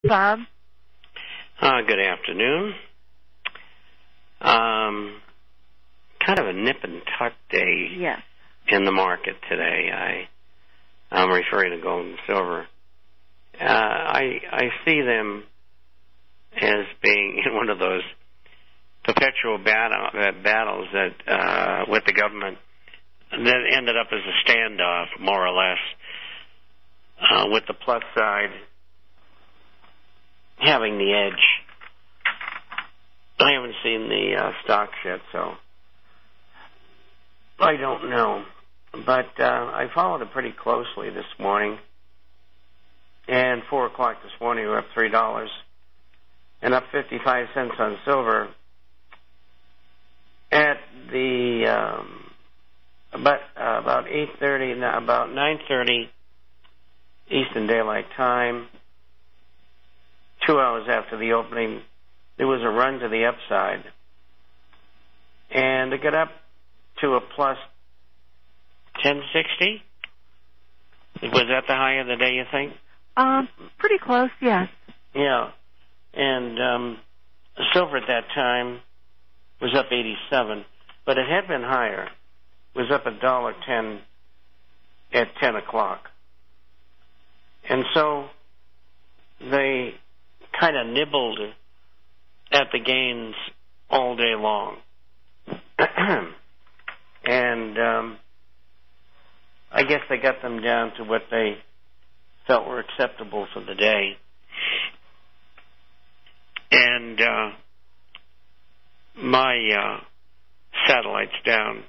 Bob. Good afternoon. Kind of a nip and tuck day in the market today. I'm referring to gold and silver. I see them as being in one of those perpetual battles that with the government that ended up as a standoff, more or less, with the plus side having the edge. I haven't seen the stocks yet, so I don't know. But I followed it pretty closely this morning. And 4 o'clock this morning, we were up $3 and up 55 cents on silver. At the about 8:30, about 9:30 Eastern Daylight Time, 2 hours after the opening, there was a run to the upside, and it got up to a plus 1060. Was that the high of the day, you think? Pretty close, yes. Yeah, and silver at that time was up 87, but it had been higher. It was up $1.10 at 10 o'clock. And so they kind of nibbled at the gains all day long. And I guess they got them down to what they felt were acceptable for the day. And my satellite's down,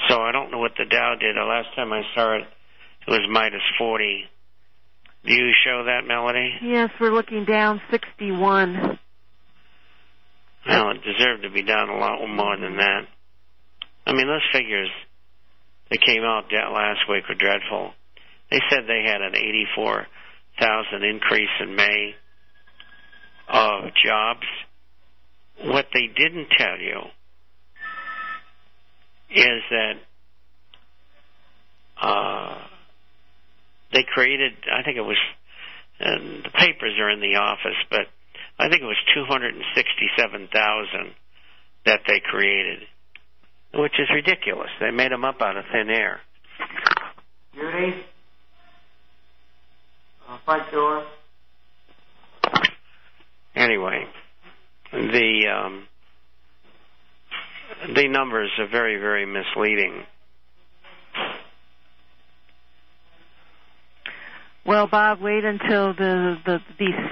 so I don't know what the Dow did. The last time I saw it, it was minus 40. Do you show that, Melody? Yes, we're looking down 61. Well, it deserved to be down a lot more than that. I mean, those figures that came out last week were dreadful. They said they had an 84,000 increase in May of jobs. What they didn't tell you is that they created, I think it was, the papers are in the office, but I think it was 267,000 that they created, which is ridiculous. They made them up out of thin air. Judy? Front door? Anyway, the numbers are very, very misleading. Well, Bob, wait until the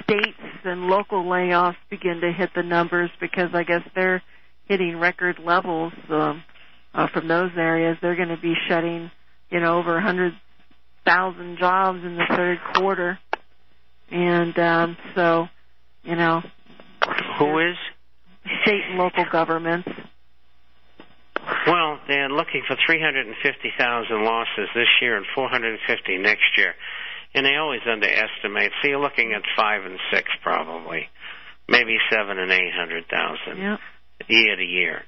states and local layoffs begin to hit the numbers, because I guess they're hitting record levels from those areas. They're going to be shutting, over 100,000 jobs in the third quarter. And so, Who is? State and local governments. Well, they're looking for 350,000 losses this year and 450 next year. And they always underestimate. So you're looking at 5 and 6 probably, maybe 7 and 800,000 year to year.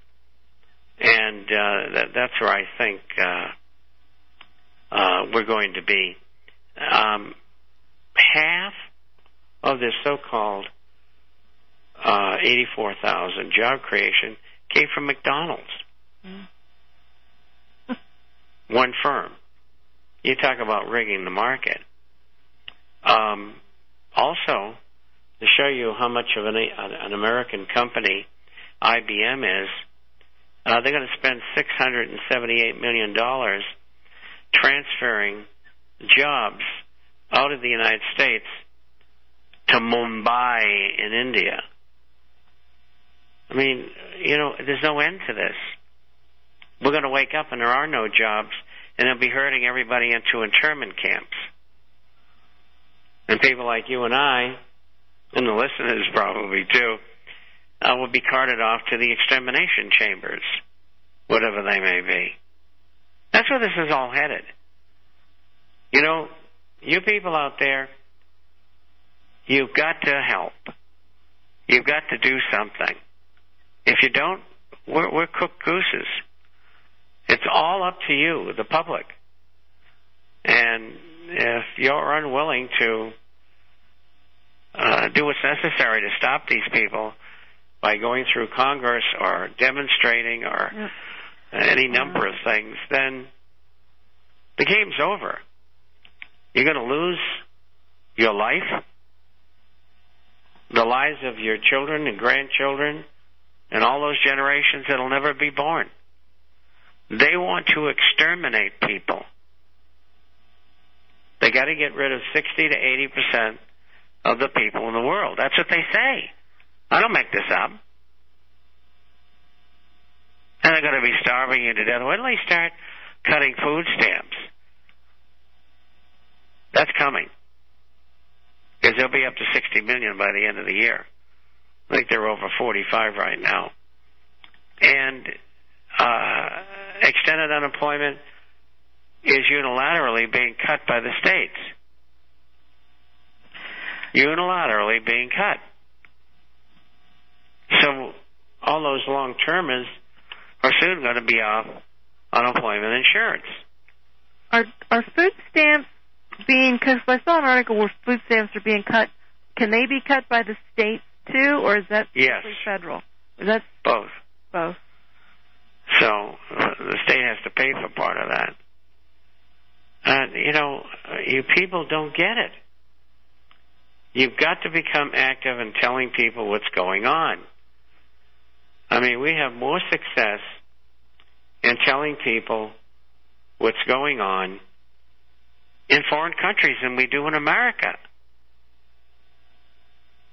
And that's where I think we're going to be. Half of this so-called 84,000 job creation came from McDonald's. One firm. You talk about rigging the market. Also, to show you how much of an American company IBM is, they're going to spend $678 million transferring jobs out of the United States to Mumbai in India. I mean, there's no end to this. We're going to wake up and there are no jobs, and they'll be herding everybody into internment camps. And people like you and I, and the listeners probably too, will be carted off to the extermination chambers, whatever they may be. That's where this is all headed. You people out there, you've got to help. You've got to do something. If you don't, we're cooked gooses. It's all up to you, the public. And if you're unwilling to do what's necessary to stop these people by going through Congress or demonstrating or any number of things, then the game's over. You're going to lose your life, the lives of your children and grandchildren, and all those generations that'll never be born. They want to exterminate people. They got to get rid of 60 to 80% of the people in the world. That's what they say. I don't make this up. And they're going to be starving you to death. When do they start cutting food stamps? That's coming. Because they'll be up to 60 million by the end of the year. I think they're over 45 right now. And extended unemployment is unilaterally being cut by the states. Unilaterally being cut. So all those long-termers are soon going to be off unemployment insurance. Are food stamps being, because I saw an article where food stamps are being cut, can they be cut by the states too, or is that strictly federal? Is that both? Both. So the state has to pay for part of that. You people don't get it. You've got to become active in telling people what's going on. I mean, we have more success in telling people what's going on in foreign countries than we do in America,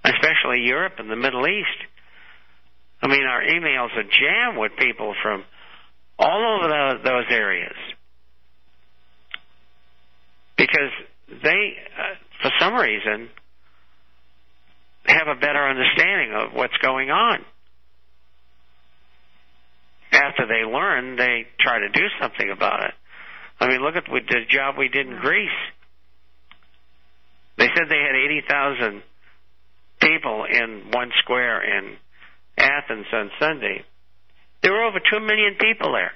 especially Europe and the Middle East. I mean, our emails are jammed with people from all over those areas because they, for some reason, have a better understanding of what's going on. After they learn, they try to do something about it. I mean, look at the job we did in Greece. They said they had 80,000 people in one square in Athens on Sunday. There were over 2 million people there.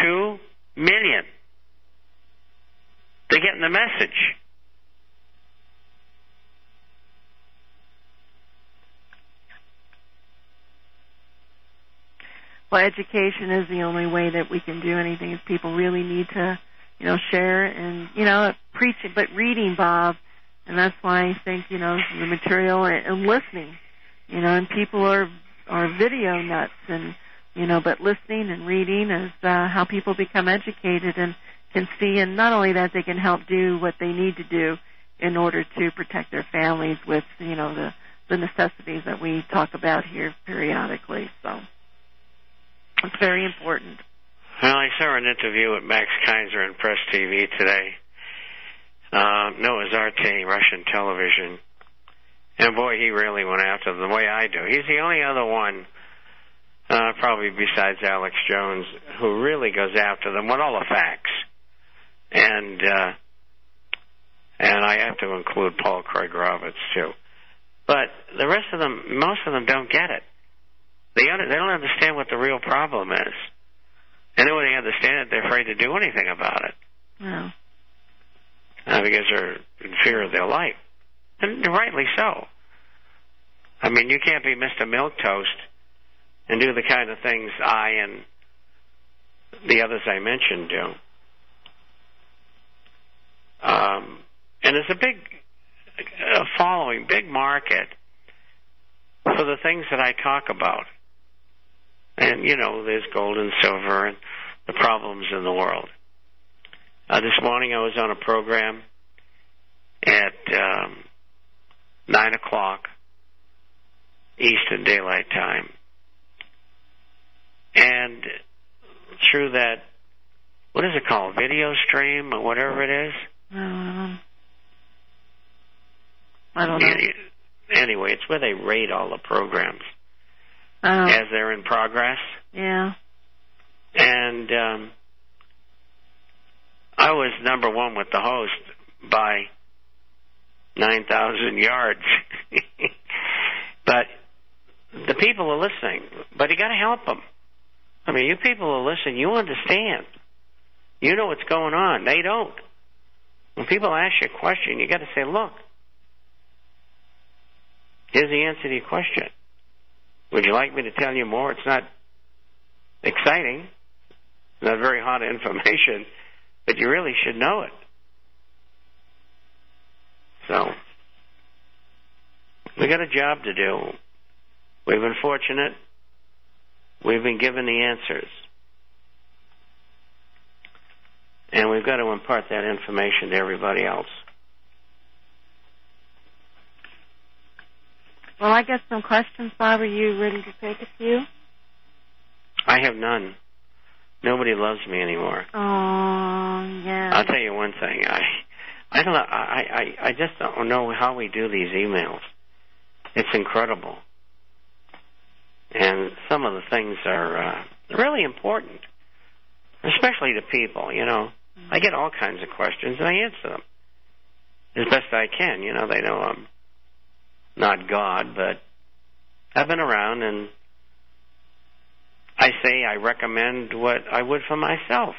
2 million. They're getting the message. Well, education is the only way that we can do anything. Is people really need to, share and, preach it, but reading, Bob, and that's why I think, the material and listening, and people are video nuts and, but listening and reading is how people become educated and can see, and not only that, they can help do what they need to do in order to protect their families with, the necessities that we talk about here periodically, so. It's very important. Well, I saw an interview with Max Kaiser on Press TV today. No, it was RT, Russian television. And boy, he really went after them the way I do. He's the only other one, probably besides Alex Jones, who really goes after them with all the facts. And I have to include Paul Craig Roberts, too. But the rest of them, most of them don't get it. They don't understand what the real problem is. And then when they understand it, they're afraid to do anything about it. Yeah. Because they're in fear of their life. And rightly so. I mean, you can't be Mr. Milquetoast and do the kind of things I and the others I mentioned do. And there's a big following, big market for the things that I talk about. And, there's gold and silver and the problems in the world. This morning I was on a program at 9 o'clock Eastern Daylight Time. And through that, what is it called, video stream or whatever it is? I don't know. Anyway, it's where they rate all the programs as they're in progress. Yeah. And I was number one with the host by 9,000 yards. But the people are listening. But you got to help them. I mean, you people are listening. You understand. You know what's going on. They don't. when people ask you a question, you got to say, look, here's the answer to your question. Would you like me to tell you more? It's not exciting, not very hot information, but you really should know it. So, we got a job to do. We've been fortunate. We've been given the answers. And we've got to impart that information to everybody else. Well, I got some questions, Bob. Are you ready to take a few? I have none. Nobody loves me anymore. Oh, yeah. I'll tell you one thing. I don't know. I just don't know how we do these emails. It's incredible. And some of the things are really important, especially to people, you know. I get all kinds of questions, and I answer them as best I can. You know, they know I'm not God, but I've been around, and I say I recommend what I would for myself.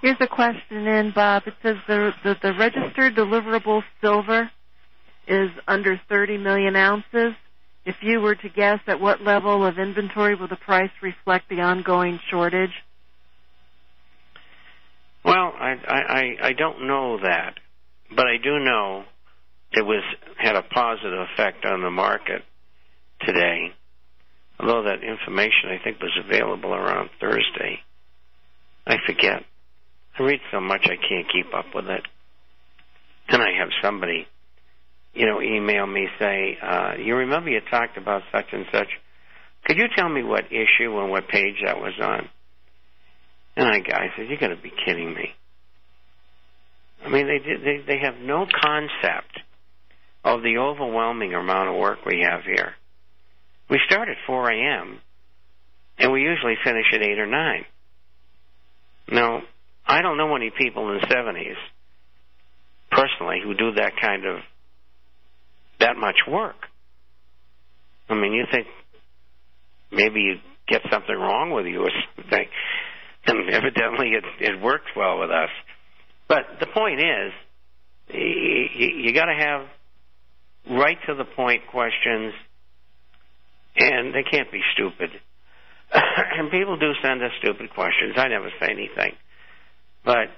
Here's a question in, Bob. It says the registered deliverable silver is under 30 million ounces. If you were to guess, at what level of inventory will the price reflect the ongoing shortage? Well, I don't know that, but I do know it had a positive effect on the market today. Although that information, I think, was available around Thursday. I forget. I read so much I can't keep up with it. Then I have somebody, email me, say, you remember you talked about such and such? Could you tell me what issue and what page that was on? And I said, you got to be kidding me. I mean, they have no concept of the overwhelming amount of work we have here. We start at 4 a.m., and we usually finish at 8 or 9. Now, I don't know any people in the 70s, personally, who do that much work. I mean, you think maybe you get something wrong with you or something. And evidently it works well with us. But the point is, you got to have right to the point questions, and they can't be stupid. And people do send us stupid questions. I never say anything. But,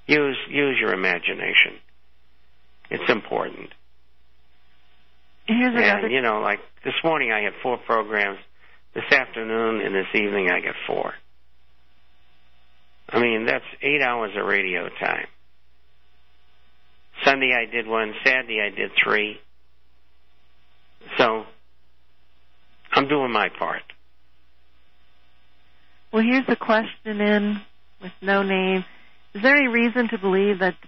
use your imagination. It's important. Here's another. And, like this morning I had 4 programs. This afternoon and this evening I get 4. I mean, that's 8 hours of radio time. Sunday I did 1. Saturday I did 3. So, I'm doing my part. Well, here's a question in with no name. Is there any reason to believe that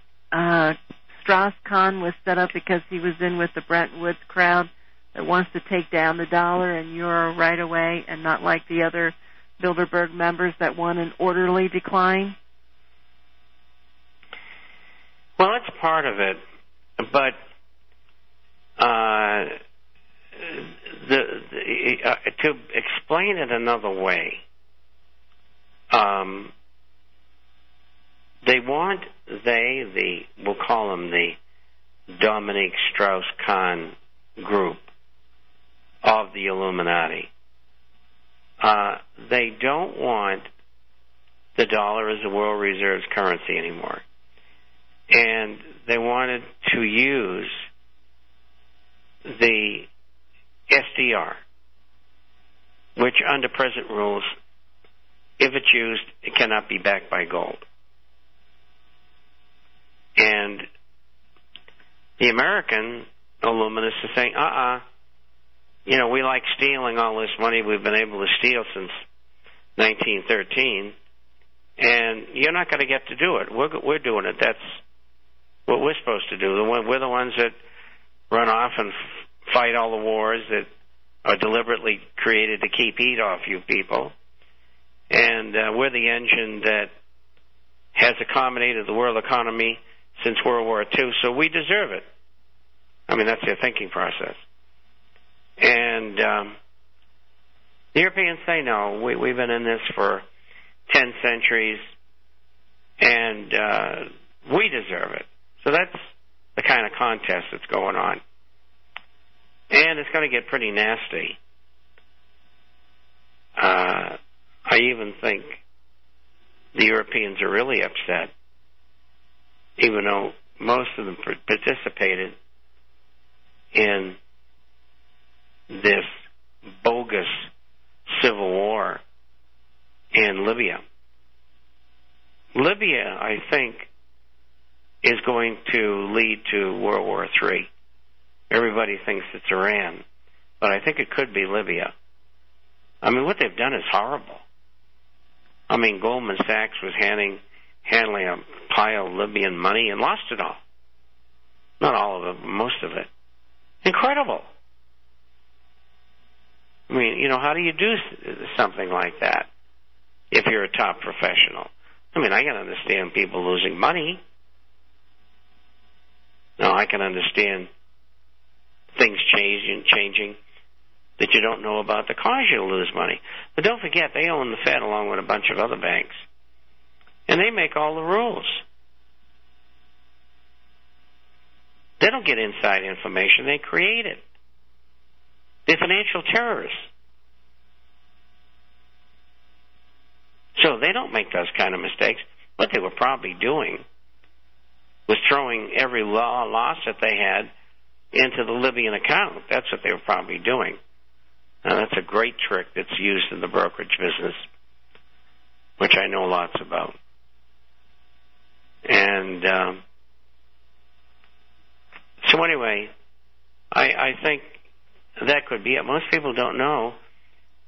Strauss-Kahn was set up because he was in with the Bretton Woods crowd that wants to take down the dollar and euro right away, and not like the other Bilderberg members that want an orderly decline? Well, that's part of it, but to explain it another way, we'll call them the Dominique Strauss-Kahn group of the Illuminati. They don't want the dollar as the world reserves currency anymore. And they wanted to use the SDR, which under present rules, if it's used, it cannot be backed by gold. And the American Illuminists are saying, we like stealing all this money we've been able to steal since 1913, and you're not going to get to do it. We're doing it. That's what we're supposed to do. We're the ones that run off and fight all the wars that are deliberately created to keep heat off you people. And we're the engine that has accommodated the world economy since World War II, so we deserve it. I mean, that's their thinking process. And the Europeans say, no, we've been in this for 10 centuries, and we deserve it. So that's the kind of contest that's going on. And it's going to get pretty nasty. I even think the Europeans are really upset, even though most of them participated in this bogus civil war in Libya. Libya, I think, is going to lead to World War III. Everybody thinks it's Iran, but I think it could be Libya. I mean, what they've done is horrible. I mean, Goldman Sachs was handling a pile of Libyan money and lost it all. Not all of it, but most of it. Incredible. I mean, how do you do something like that if you're a top professional? I mean, I can understand people losing money. Now, I can understand things changing that you don't know about that cause you to lose money. But don't forget, they own the Fed along with a bunch of other banks. And they make all the rules. They don't get inside information. They create it. They're financial terrorists. So they don't make those kind of mistakes. What they were probably doing was throwing every loss that they had into the Libyan account. That's what they were probably doing. Now, that's a great trick that's used in the brokerage business, which I know lots about. And so anyway, I think that could be it. Most people don't know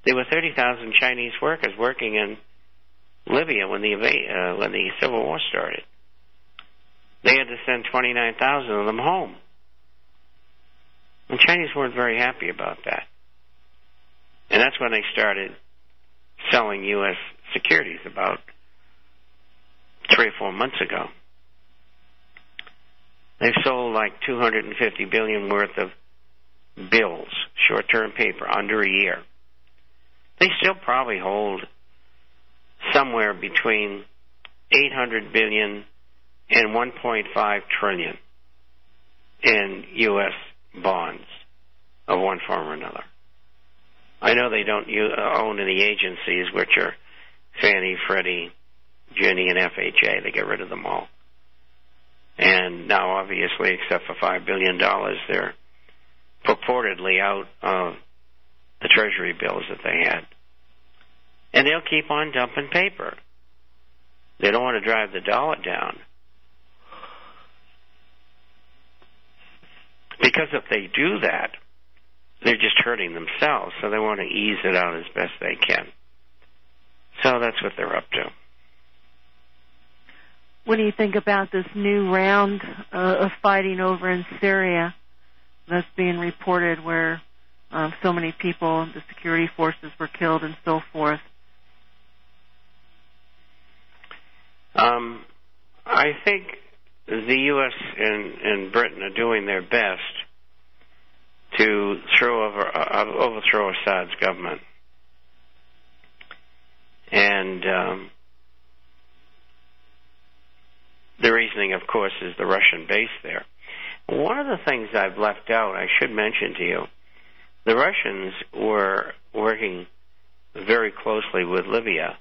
there were 30,000 Chinese workers working in Libya when the civil war started. They had to send 29,000 of them home. And Chinese weren't very happy about that. And that's when they started selling U.S. securities about 3 or 4 months ago. They've sold like $250 billion worth of bills, short-term paper, under a year. They still probably hold somewhere between $800 billion and $1.5 trillion in U.S. bonds of one form or another. I know they don't own any agencies, which are Fannie, Freddie, Ginnie, and FHA. They get rid of them all. And now, obviously, except for $5 billion, they're purportedly out of the Treasury bills that they had. And they'll keep on dumping paper. They don't want to drive the dollar down. Because if they do that, they're just hurting themselves, so they want to ease it out as best they can. So that's what they're up to. What do you think about this new round of fighting over in Syria that's being reported where so many people, the security forces were killed and so forth? I think the U.S. and Britain are doing their best to overthrow Assad's government. And the reasoning, of course, is the Russian base there. One of the things I've left out, I should mention to you, the Russians were working very closely with Libya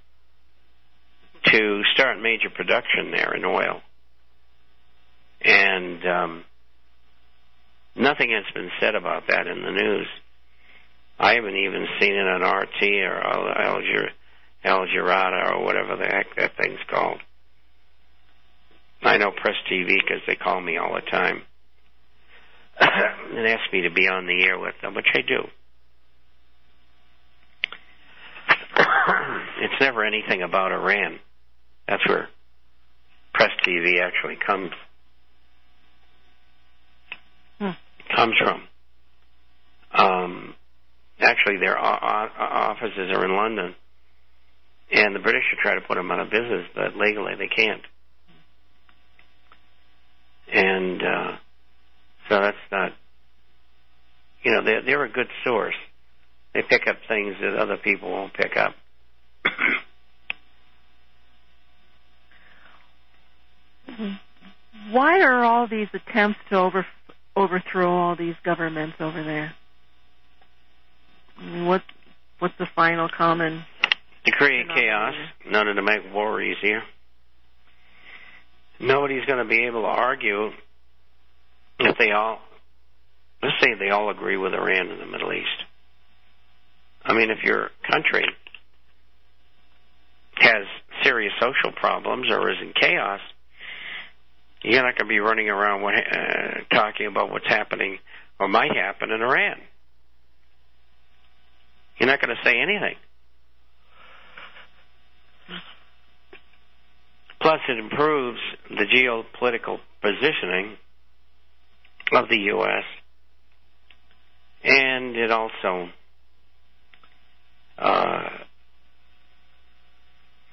to start major production there in oil. And nothing has been said about that in the news. I haven't even seen it on RT or Al Jazeera or whatever the heck that thing's called. I know Press TV because they call me all the time and ask me to be on the air with them, which I do. It's never anything about Iran. That's where Press TV actually comes from. Actually, their offices are in London, and the British are trying to put them out of business, but legally they can't. And so that's not, they're a good source. They pick up things that other people won't pick up. Why are all these attempts to overthrow all these governments over there? I mean, what's the final common? To create chaos, in order to make war easier. Nobody's going to be able to argue if let's say they all agree with Iran in the Middle East. I mean, if your country has serious social problems or is in chaos, you're not going to be running around talking about what's happening or might happen in Iran. You're not going to say anything. Plus, it improves the geopolitical positioning of the U.S., and it also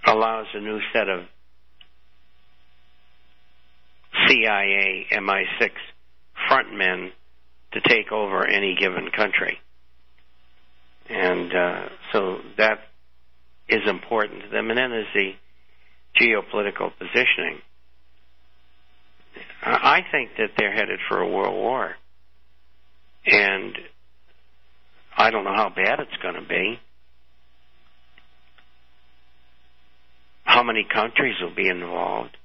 allows a new set of CIA, MI6 frontmen to take over any given country. And so that is important to them. And then there's the geopolitical positioning. I think that they're headed for a world war. And I don't know how bad it's going to be. How many countries will be involved?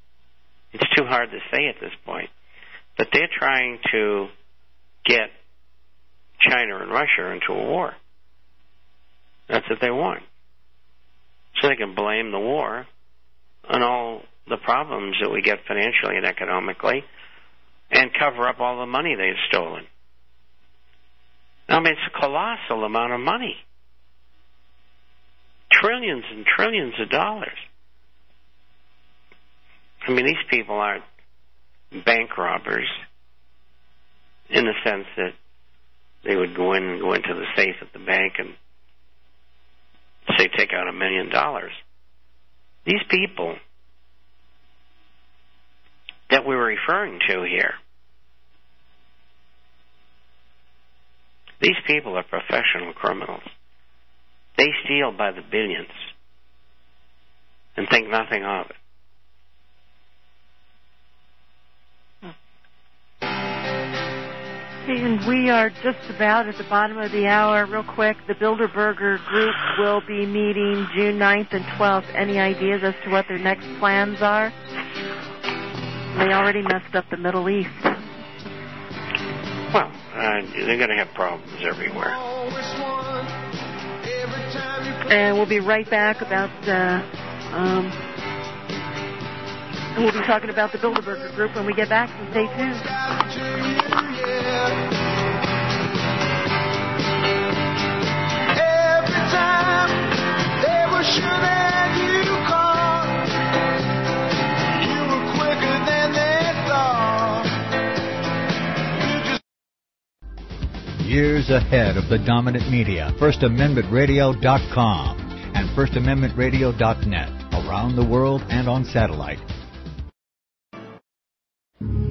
It's too hard to say at this point. But they're trying to get China and Russia into a war. That's what they want. So they can blame the war on all the problems that we get financially and economically and cover up all the money they've stolen. I mean, it's a colossal amount of money. Trillions and trillions of dollars. I mean, these people aren't bank robbers in the sense that they would go into the safe at the bank and say, take out $1 million. These people that we're referring to here, these people are professional criminals. They steal by the billions and think nothing of it. And we are just about at the bottom of the hour. Real quick, the Bilderberger Group will be meeting June 9th and 12th. Any ideas as to what their next plans are? They already messed up the Middle East. Well, they're going to have problems everywhere. And we'll be right back about... and we'll be talking about the Bilderberger Group when we get back, so stay tuned. Every time they were sure that you called, you were quicker than they thought. Years ahead of the dominant media, FirstAmendmentRadio.com and FirstAmendmentRadio.net, around the world and on satellite.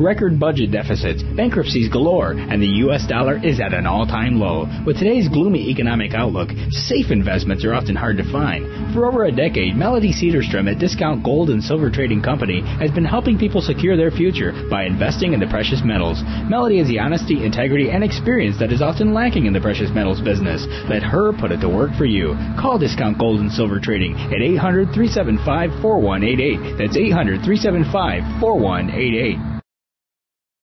Record budget deficits, bankruptcies galore, and the U.S. dollar is at an all-time low. With today's gloomy economic outlook, safe investments are often hard to find. For over a decade, Melody Cedarstrom at Discount Gold and Silver Trading Company has been helping people secure their future by investing in the precious metals. Melody has the honesty, integrity, and experience that is often lacking in the precious metals business. Let her put it to work for you. Call Discount Gold and Silver Trading at 800-375-4188. That's 800-375-4188.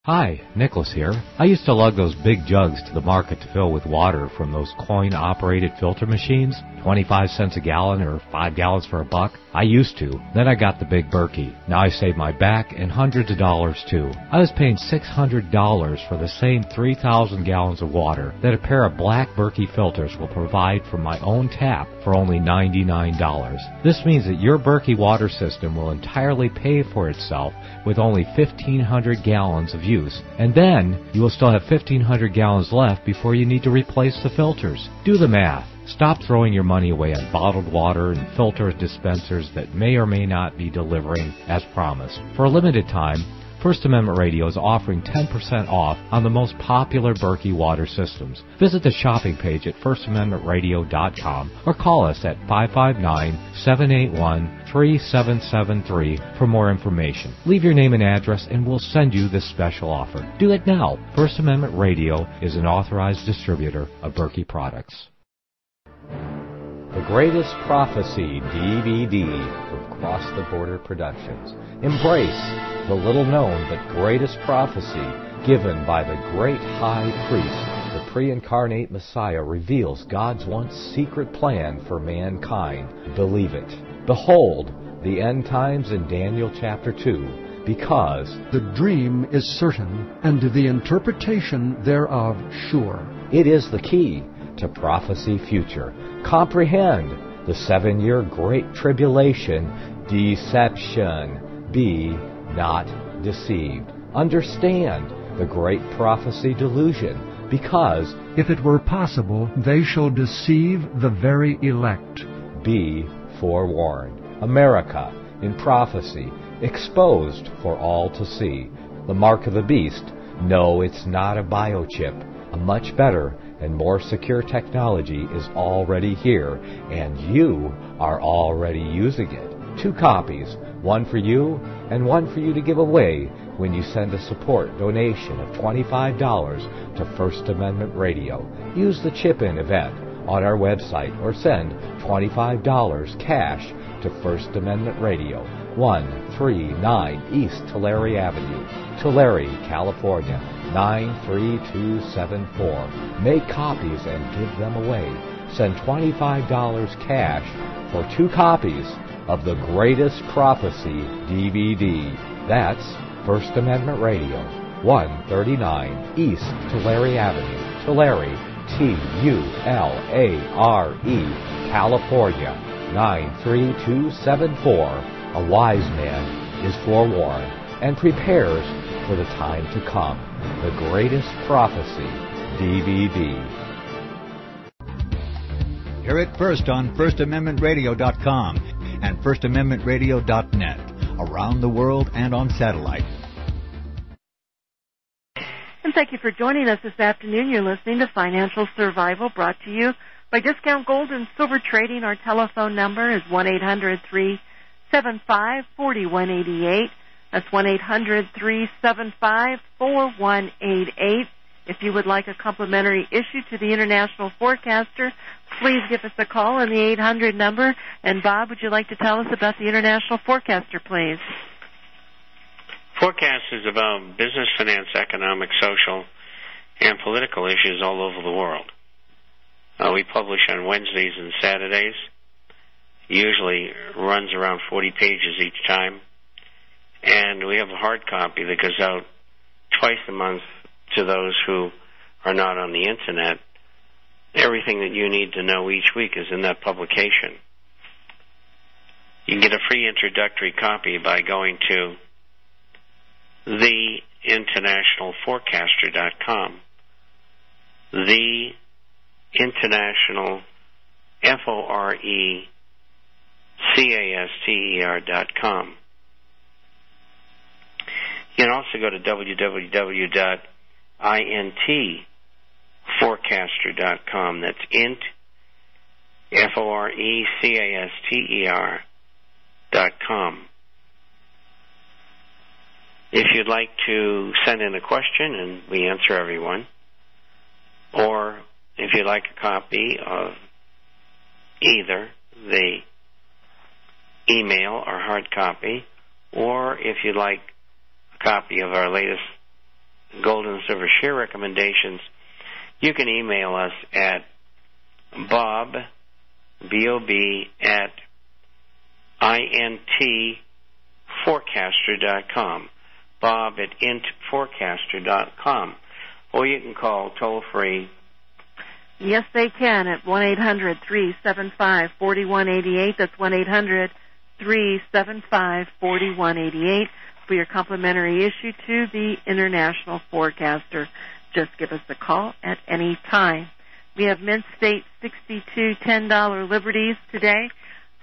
Hi, Nicholas here. I used to lug those big jugs to the market to fill with water from those coin-operated filter machines, 25 cents a gallon or 5 gallons for $1. I used to. Then I got the big Berkey. Now I saved my back and hundreds of dollars too. I was paying $600 for the same 3,000 gallons of water that a pair of black Berkey filters will provide from my own tap for only $99. This means that your Berkey water system will entirely pay for itself with only 1,500 gallons of use. And then you will still have 1,500 gallons left before you need to replace the filters. Do the math. Stop throwing your money away on bottled water and filter dispensers that may or may not be delivering as promised. For a limited time, First Amendment Radio is offering 10% off on the most popular Berkey water systems. Visit the shopping page at firstamendmentradio.com or call us at 559-781-3773 for more information. Leave your name and address and we'll send you this special offer. Do it now. First Amendment Radio is an authorized distributor of Berkey products. The Greatest Prophecy DVD from Cross the Border Productions. Embrace the little-known but greatest prophecy given by the great high priest. The pre-incarnate Messiah reveals God's once secret plan for mankind. Believe it. Behold, the end times in Daniel chapter 2, because the dream is certain, and the interpretation thereof sure. It is the key to prophecy future. Comprehend the 7-year Great Tribulation deception. Be not deceived. Understand the great prophecy delusion, because if it were possible, they shall deceive the very elect. Be forewarned. America in prophecy, exposed for all to see. The mark of the beast. No, it's not a biochip. A much better and more secure technology is already here, and you are already using it. 2 copies, one for you and one for you to give away when you send a support donation of $25 to First Amendment Radio. Use the chip-in event on our website or send $25 cash to First Amendment Radio, 139 East Tulare Avenue, Tulare, California, 93274. Make copies and give them away. Send $25 cash for 2 copies of the Greatest Prophecy DVD. That's First Amendment Radio, 139 East Tulare Avenue, Tulare, Tulare, California, 93274. A wise man is forewarned and prepares for the time to come. The Greatest Prophecy DVD. Hear it first on FirstAmendmentRadio.com and FirstAmendmentRadio.net, around the world and on satellite. And thank you for joining us this afternoon. You're listening to Financial Survival, brought to you by Discount Gold and Silver Trading. Our telephone number is 1-800-375-4188. That's 1-800-375-4188. If you would like a complimentary issue to the International Forecaster, please give us a call on the 800 number. And Bob, would you like to tell us about the International Forecaster, please? Forecast is about business, finance, economic, social, and political issues all over the world. We publish on Wednesdays and Saturdays. Usually runs around 40 pages each time. And we have a hard copy that goes out twice a month to those who are not on the Internet. Everything that you need to know each week is in that publication. You can get a free introductory copy by going to theinternationalforecaster.com. Theinternational, FORECASTER.com. You can also go to www.intforecaster.com. That's int, FORECASTER.com. If you'd like to send in a question and we answer everyone, or if you'd like a copy of either the email or hard copy, or if you'd like a copy of our latest gold and silver share recommendations, you can email us at Bob, B-O-B, at intforecaster.com. Bob at intforecaster.com. Or you can call toll-free. Yes, they can at 1-800-375-4188. That's 1-800-375-4188 for your complimentary issue to the International Forecaster. Just give us a call at any time. We have Mint State 62 $10 Liberties today.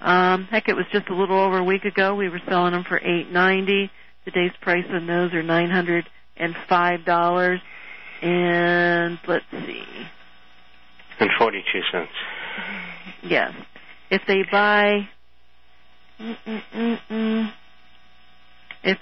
Heck, it was just a little over a week ago. We were selling them for $8.90. Today's price on those are $905. And let's see. And 42 cents. Yes. If they buy... if